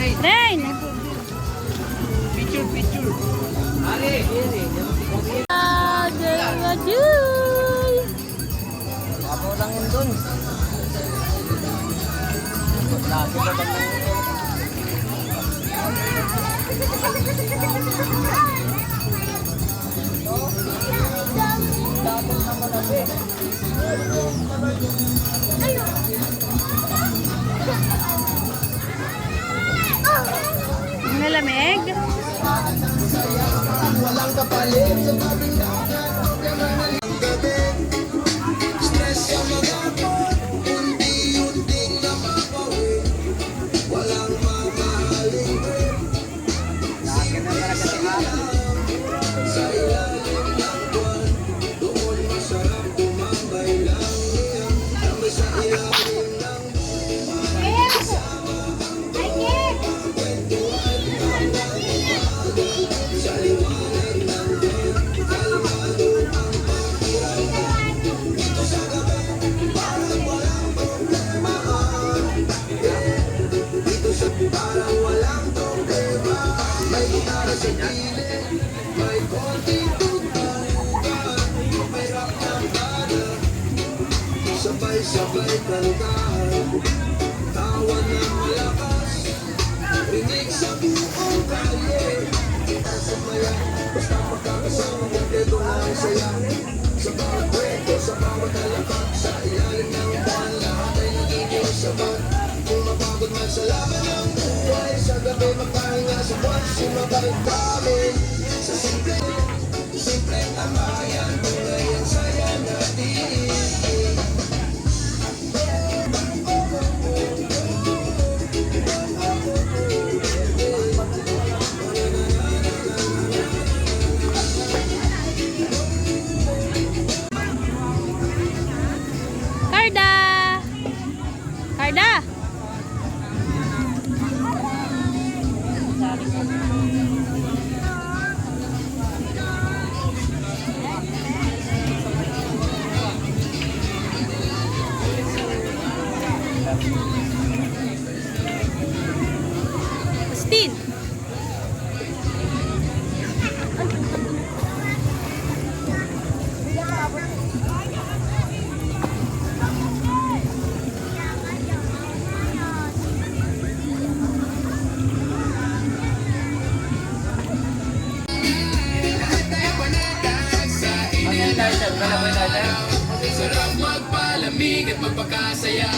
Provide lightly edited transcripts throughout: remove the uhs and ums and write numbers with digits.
Rain! Picture. Aduh! Ako lang yun dun. Lagi ka ba Nalamig? Walang kapalit sa mabindahan. Ang gabi, stress sa mga pot, unti-unting napapawi. Walang mamahaling break. Sa ilalim ng buwan, doon masarap tumambay lang niya. Tambay sa ilalim ng buwan, kasama ang tuwan. Kwentuhan ng pagbabago, sa liwanag ng buwan, kalmado ang pakiramdam. Dito sa gabi, parang walang problema. Dito sa parang walang problema. May gitara sa gilid, may konting tugtugan, may rap ng bada, sabay-sabay kantahan, tawa ng malakas, rinig sa buong kalye. Sumaya, basta magkakasama, kumpleto na ang saya. Sa bawat kwento, sa bawat halapak, sa ilalim ng buwan, lahat ay nagiging sabat. Kung mapagod man sa laban ng buhay, sa gabi magpahinga sa buwan, sumabay kami sa simpleng tambayan, buhay ang saya natin. Carda! Carda! Steve! Sarap magpalamig at magpakasaya.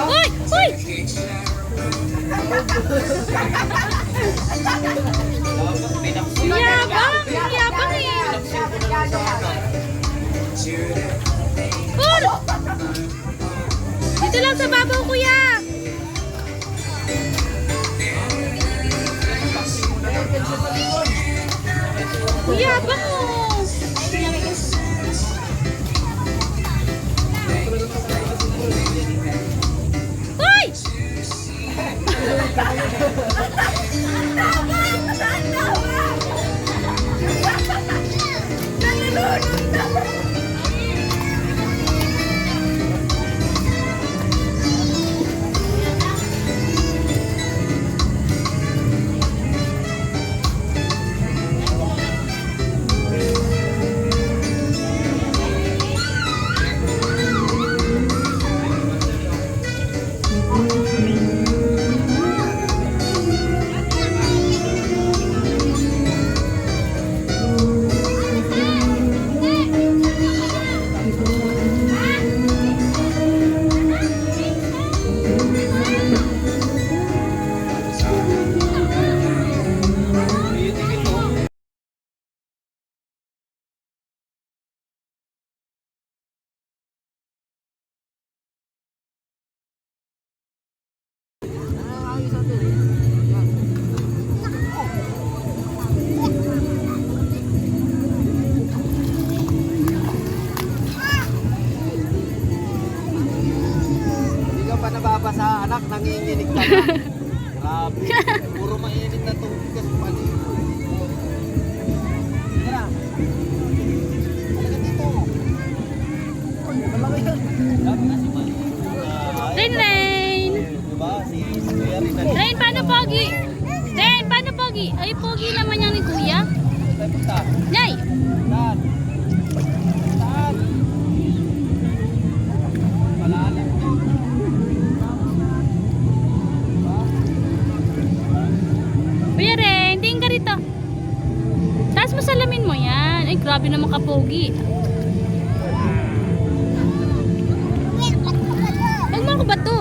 Uy! Uy! Yabang! Yabang eh! Pur! Dito lang sa babaw, kuya! Yabang oh! Uy! Grabe. Puro mainit na tubig kasi palito. Tara. Halika dito. Malaki yan. Grabe na si Mali. Rain, Rain. Diba? Si Kuya rin na. Rain, paano pogi? Rain, paano pogi? Ay, pogi naman yan ni kuya. Tayo punta. Nay! Saan? Saan? Malalim. Kuya Rain, tingin ka rito. Taas mo salamin mo yan. Ay, grabe naman ka pogi. Huwag mo ako bato.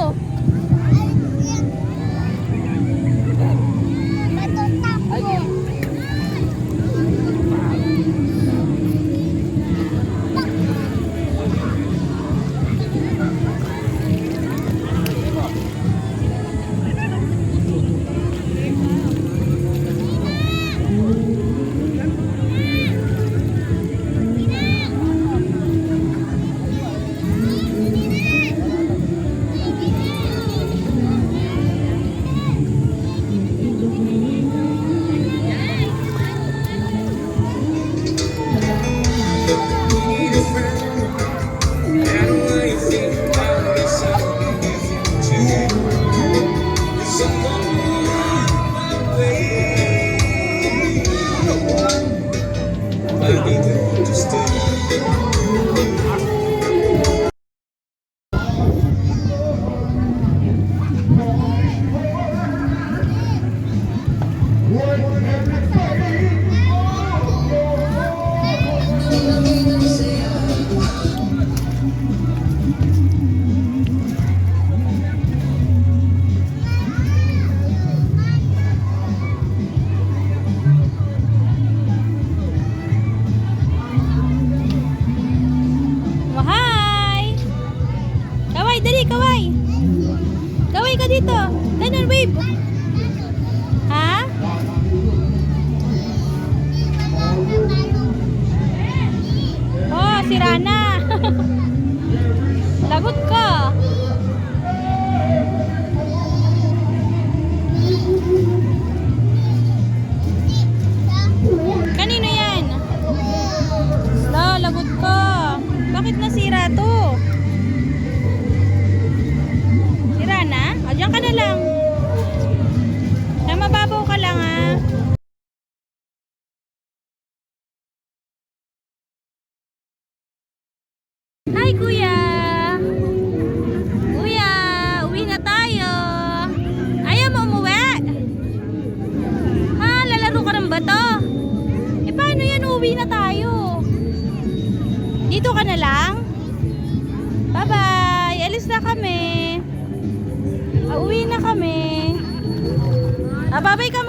Hi! Kaway, dali, kaway. Kaway ka dito. Ganun, wave. Ha? Oh, si Rana. Lagot ka. Kanino yan? Lagot ka. Bakit nasira to? Sira na? O, dyan ka na lang. Na mababaw ka lang, ha? Hi, kuya! Kuya, uwi na tayo. Ayaw mo umuwi? Ha, lalaro ka ng bato? Eh, paano yan? Uwi na tayo. Dito ka na lang? Bye-bye! Alis na kami. Uwi na kami. Bye-bye ka